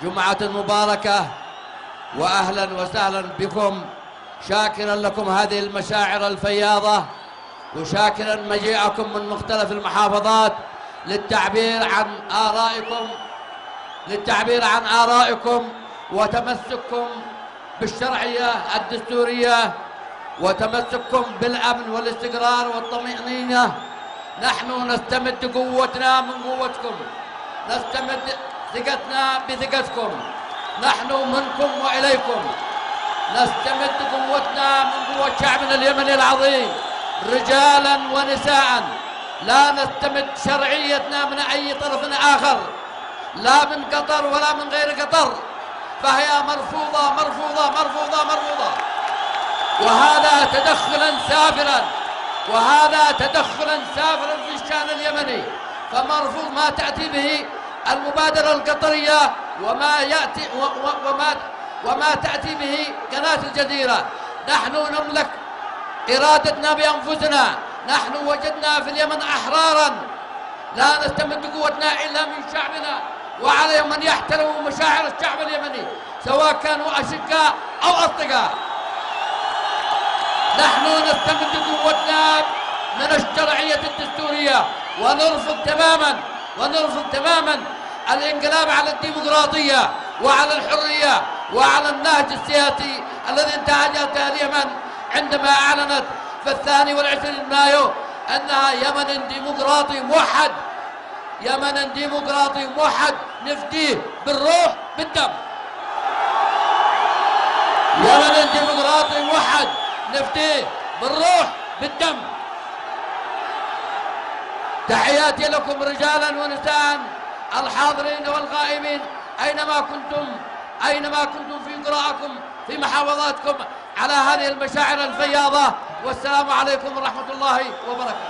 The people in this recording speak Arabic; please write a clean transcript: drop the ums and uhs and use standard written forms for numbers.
جمعة مباركة، وأهلا وسهلا بكم، شاكرا لكم هذه المشاعر الفياضة، وشاكرا مجيئكم من مختلف المحافظات للتعبير عن آرائكم وتمسككم بالشرعية الدستورية وتمسككم بالأمن والاستقرار والطمأنينة. نحن نستمد قوتنا من قوتكم، نستمد ثقتنا بثقتكم، نحن منكم وإليكم، نستمد قوتنا من قوة شعبنا اليمني العظيم رجالا ونساء. لا نستمد شرعيتنا من أي طرف آخر، لا من قطر ولا من غير قطر، فهي مرفوضة مرفوضة مرفوضة مرفوضة. وهذا تدخلا سافرا في الشأن اليمني، فمرفوض ما تأتي به المبادرة القطرية وما تأتي به قناة الجزيرة. نحن نملك إرادتنا بأنفسنا، نحن وجدنا في اليمن أحرارا، لا نستمد قوتنا إلا من شعبنا، وعليهم من يحترموا مشاعر الشعب اليمني سواء كانوا أشقاء أو أصدقاء. نحن نستمد قوتنا من الشرعية الدستورية، ونرفض تماما الانقلاب على الديمقراطية وعلى الحرية وعلى النهج السياسي الذي انتهجته اليمن عندما أعلنت في 22 مايو أنها يمن ديمقراطي موحد، يمن ديمقراطي موحد نفديه بالروح بالدم. يمن ديمقراطي موحد نفديه بالروح بالدم. تحياتي لكم رجالا ونساء الحاضرين والغائبين أينما كنتم في قراءكم في محافظاتكم على هذه المشاعر الفياضة، والسلام عليكم ورحمة الله وبركاته.